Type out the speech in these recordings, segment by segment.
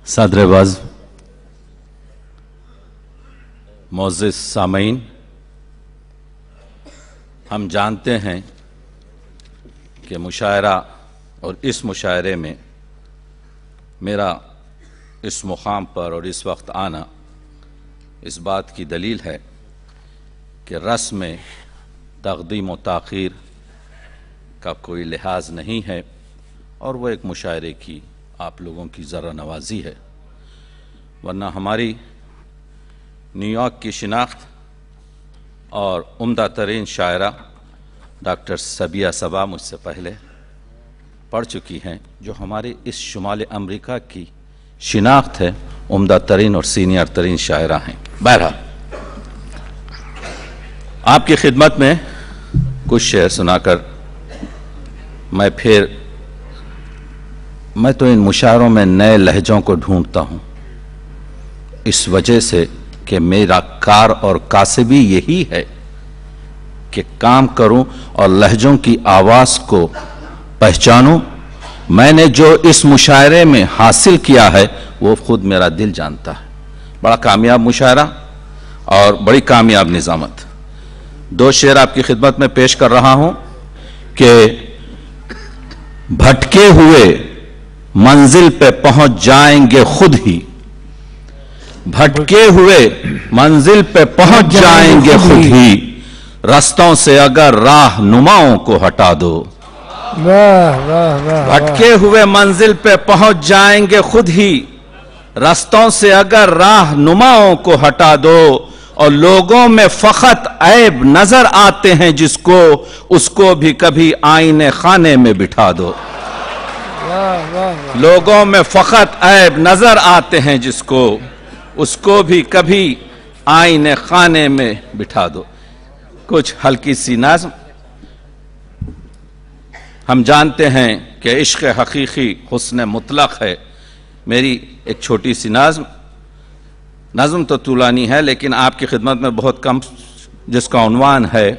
صدر وزن، معزز سامعین، ہم جانتے ہیں کہ مشاعرہ اور اس مشاعرے میں میرا اس مقام پر اور اس وقت آنا اس بات کی دلیل ہے کہ رسم میں تقدیم و تاخیر کا کوئی لحاظ نہیں ہے اور وہ ایک مشاعرے کی آپ لوگوں کی ذرا نوازی ہے، ورنہ ہماری نیو یارک کی شناخت اور عمدہ ترین شاعرہ ڈاکٹر سبیہ صبا مجھ سے پہلے پڑھ چکی ہیں، جو ہمارے اس شمال امریکہ کی شناخت ہے، عمدہ ترین اور سینئر ترین شاعرہ ہیں۔ بہرحال آپ کی خدمت میں کچھ شعر سنا کر میں تو ان مشاعروں میں نئے لہجوں کو ڈھونڈتا ہوں، اس وجہ سے کہ میرا کار اور کاسبی یہی ہے کہ کام کروں اور لہجوں کی آواز کو پہچانوں۔ میں نے جو اس مشاعرے میں حاصل کیا ہے وہ خود میرا دل جانتا ہے۔ بڑا کامیاب مشاعرہ اور بڑی کامیاب نظامت۔ دو شعر آپ کی خدمت میں پیش کر رہا ہوں کہ بھٹکے ہوئے منزل پہ پہنچ جائیں گے خود ہی، بھٹکے ہوئے منزل پہ پہنچ جائیں گے خود ہی، رستوں سے اگر راہ نماؤں کو ہٹا دو۔ بھٹکے ہوئے منزل پہ پہنچ جائیں گے خود ہی، رستوں سے اگر راہ نماؤں کو ہٹا دو، اور لوگوں میں فقط عیب نظر آتے ہیں جس کو، اس کو بھی کبھی آئینے خانے میں بٹھا دو۔ لوگوں میں فقط عیب نظر آتے ہیں جس کو، اس کو بھی کبھی آئینے خانے میں بٹھا دو۔ کچھ ہلکی سی نظم۔ ہم جانتے ہیں کہ عشق حقیقی حسن مطلق ہے۔ میری ایک چھوٹی سی نظم تو طولانی ہے، لیکن آپ کی خدمت میں بہت کم، جس کا عنوان ہے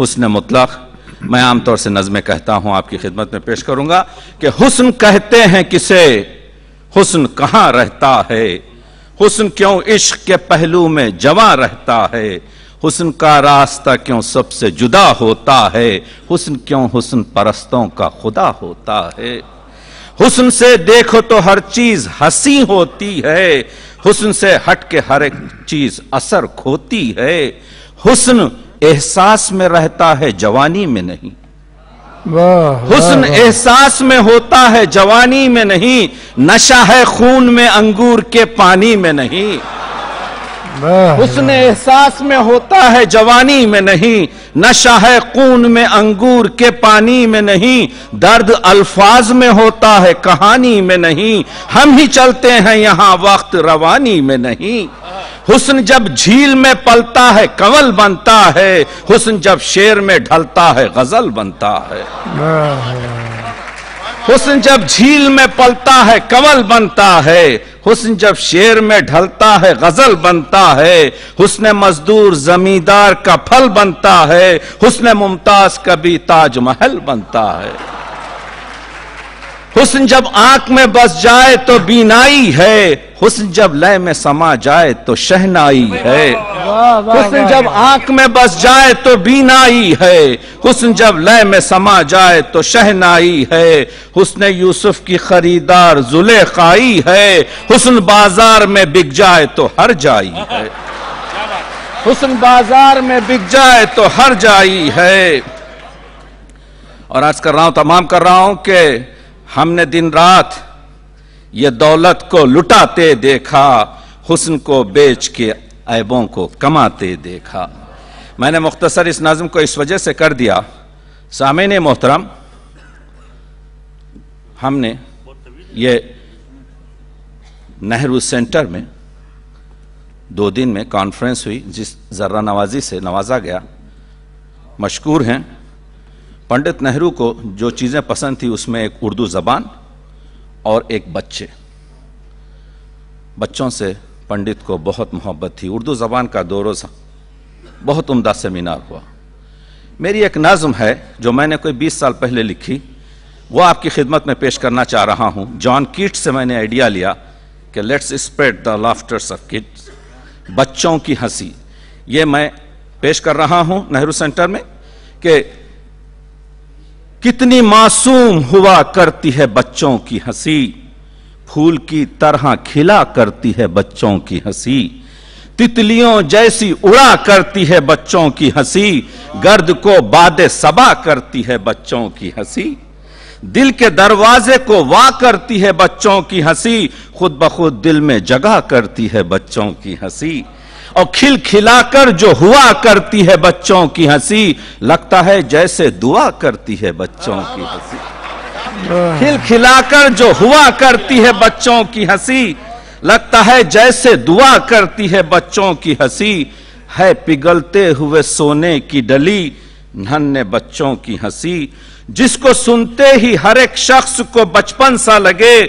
حسن مطلق۔ میں عام طور سے نظمیں کہتا ہوں، آپ کی خدمت میں پیش کروں گا کہ حسن کہتے ہیں کسے، حسن کہاں رہتا ہے، حسن کیوں عشق کے پہلو میں جواں رہتا ہے، حسن کا راستہ کیوں سب سے جدا ہوتا ہے، حسن کیوں حسن پرستوں کا خدا ہوتا ہے، حسن سے دیکھو تو ہر چیز ہنسی ہوتی ہے، حسن سے ہٹ کے ہر ایک چیز اثر کھوتی ہے، حسن احساس میں رہتا ہے جوانی میں نہیں، حسن احساس میں ہوتا ہے جوانی میں نہیں، نشہ ہے خون میں انگور کے پانی میں نہیں، حسن احساس میں ہوتا ہے جوانی میں نہیں، نشہ ہے خون میں انگور کے پانی میں نہیں، درد الفاظ میں ہوتا ہے کہانی میں نہیں، ہم ہی چلتے ہیں یہاں وقت روانی میں نہیں، حسن جب جھیل میں پلتا ہے کنول بنتا ہے، حسن جب شعر میں ڈھلتا ہے غزل بنتا ہے، حسن جب جھیل میں پلتا ہے کنول بنتا ہے، حسن جب شعر میں ڈھلتا ہے غزل بنتا ہے، حسن مزدور زمیندار کا پھل بنتا ہے، حسن ممتاز کبھی تاج محل بنتا ہے، حسن جب آنکھ میں بس جائے تو بینائی ہے، حسن جب لے میں سما جائے تو شہنائی ہے، حسن جب آنکھ میں بس جائے تو بینائی ہے، حسن جب لے میں سما جائے تو شہنائی ہے، حسن یوسف کی خریدار زلیخائی ہے، حسن بازار میں بک جائے تو ہر جائی ہے، حسن بازار میں بک جائے تو ہر جائی ہے۔ اور عرض کر رہا ہوں، تمام کر رہا ہوں کہ ہم نے دن رات یہ دولت کو لٹاتے دیکھا، حسن کو بیچ کے عیبوں کو کماتے دیکھا۔ میں نے مختصر اس نظم کو اس وجہ سے کر دیا، سامعین محترم، ہم نے یہ نہرو سینٹر میں 2 دن میں کانفرنس ہوئی، جس ذرہ نوازی سے نوازا گیا، مشکور ہیں۔ پنڈت نہرو کو جو چیزیں پسند تھی اس میں ایک اردو زبان اور ایک بچوں سے پنڈت کو بہت محبت تھی۔ اردو زبان کا 2 روزہ بہت عمدہ سیمینار ہوا۔ میری ایک نظم ہے جو میں نے کوئی 20 سال پہلے لکھی، وہ آپ کی خدمت میں پیش کرنا چاہ رہا ہوں۔ جان کیٹس سے میں نے آئیڈیا لیا کہ let's spread the laughters of kids, بچوں کی ہنسی. یہ میں پیش کر رہا ہوں نہرو سینٹر میں کہ کتنی معصوم ہوا کرتی ہے بچوں کی ہنسی، پھول کی طرح کھلا کرتی ہے بچوں کی ہنسی، تتلیوں جیسی اڑا کرتی ہے بچوں کی ہنسی، گرد کو باد صبا کرتی ہے بچوں کی ہنسی، دل کے دروازے کو وا کرتی ہے بچوں کی ہنسی، خود بخود دل میں جگہ کرتی ہے بچوں کی ہنسی، اور کھل کھلا کر جو ہوا کرتی ہے بچوں کی ہنسی، لگتا ہے جیسے دعا کرتی ہے بچوں کی ہنسی. کھل کھلا کر جو ہوا کرتی ہے بچوں کی ہنسی، لگتا ہے جیسے دعا کرتی ہے بچوں کی ہنسی، ہے پگھلتے ہوئے سونے کی ڈلی ننھے بچوں کی ہنسی، جس کو سنتے ہی ہر ایک شخص کو بچپن سا لگے،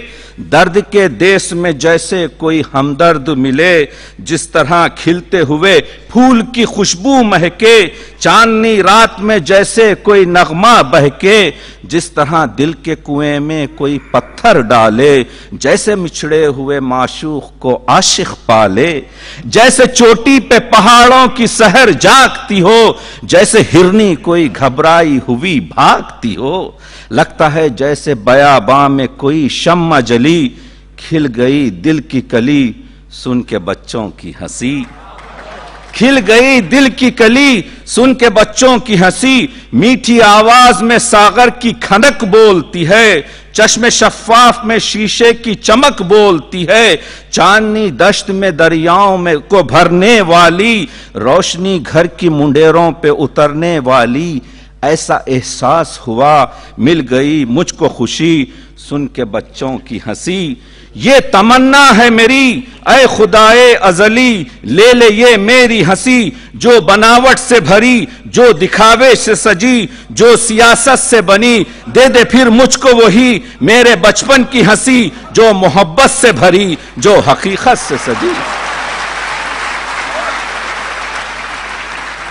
درد کے دیس میں جیسے کوئی ہمدرد ملے، جس طرح کھلتے ہوئے پھول کی خوشبو مہکے، چاندنی رات میں جیسے کوئی نغمہ بہکے، جس طرح دل کے کنویں میں کوئی پتھر ڈالے، جیسے مچھڑے ہوئے معشوق کو عاشق پالے، جیسے چوٹی پہ پہاڑوں کی سحر جاگتی ہو، جیسے ہرنی کوئی گھبرائی ہوئی بھاگتی ہو، لگتا ہے جیسے بیاباں میں کوئی شمع جلی، کھل گئی دل کی کلی سن کے بچوں کی ہنسی، کھل گئی دل کی کلی سن کے بچوں کی ہنسی، میٹھی آواز میں ساغر کی کھنک بولتی ہے، چشم شفاف میں شیشے کی چمک بولتی ہے، چاندنی دشت میں دریاؤں میں کو بھرنے والی، روشنی گھر کی منڈیروں پہ اترنے والی، ایسا احساس ہوا مل گئی مجھ کو خوشی سن کے بچوں کی ہنسی. یہ تمنا ہے میری اے خدائے ازلی، لے لے یہ میری ہنسی، جو بناوٹ سے بھری، جو دکھاوے سے سجی، جو سیاست سے بنی، دے دے پھر مجھ کو وہی میرے بچپن کی ہنسی، جو محبت سے بھری، جو حقیقت سے سجی.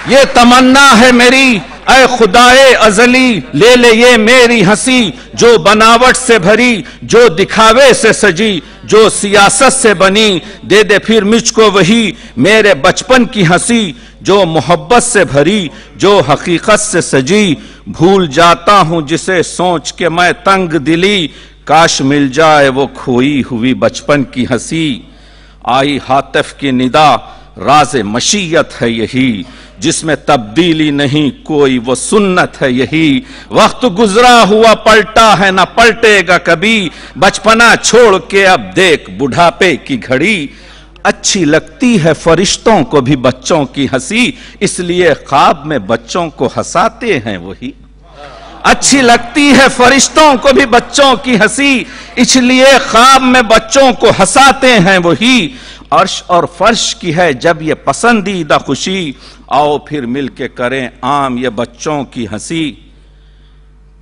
یہ تمنا ہے میری اے خدائے ازلی، لے لے یہ میری ہنسی، جو بناوٹ سے بھری، جو دکھاوے سے سجی، جو سیاست سے بنی، دے دے پھر مجھ کو وہی میرے بچپن کی ہنسی، جو محبت سے بھری، جو حقیقت سے سجی. بھول جاتا ہوں جسے سوچ کے میں تنگ دلی، کاش مل جائے وہ کھوئی ہوئی بچپن کی ہنسی. آئی ہاتف کی ندا راز مشیت ہے یہی، جس میں تبدیلی نہیں کوئی وہ سنت ہے یہی، وقت گزرا ہوا پلٹا ہے نہ پلٹے گا کبھی، بچپنا چھوڑ کے اب دیکھ بڑھاپے کی گھڑی. اچھی لگتی ہے فرشتوں کو بھی بچوں کی ہنسی، اس لیے خواب میں بچوں کو ہنساتے ہیں وہی. اچھی لگتی ہے فرشتوں کو بھی بچوں کی ہنسی، اس لیے خواب میں بچوں کو ہنساتے ہیں وہی. عرش اور فرش کی ہے جب یہ پسندیدہ خوشی، آؤ پھر مل کے کریں عام یہ بچوں کی ہنسی.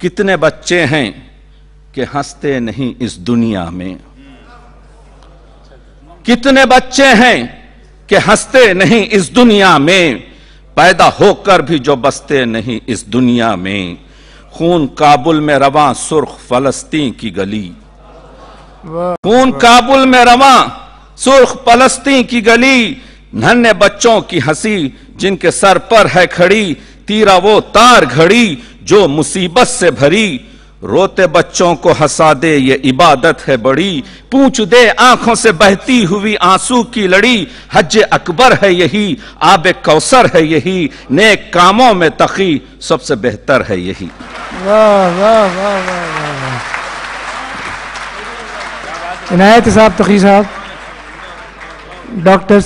کتنے بچے ہیں کہ ہنستے نہیں اس دنیا میں، کتنے بچے ہیں کہ ہنستے نہیں اس دنیا میں، پیدا ہو کر بھی جو بستے نہیں اس دنیا میں. خون کابل میں رواں سرخ فلسطین کی گلی، خون کابل میں رواں سرخ فلسطین کی گلی، ننھے بچوں کی ہنسی جن کے سر پر ہے کھڑی، تیرا وہ تار گھڑی جو مصیبت سے بھری. روتے بچوں کو ہنسا دے یہ عبادت ہے بڑی، پوچھ دے آنکھوں سے بہتی ہوئی آنسو کی لڑی. حج اکبر ہے یہی، آب کوثر ہے یہی، نیک کاموں میں تقی سب سے بہتر ہے یہی. واہ واہ واہ واہ. عنایت صاحب تقی صاحب، ڈاکٹر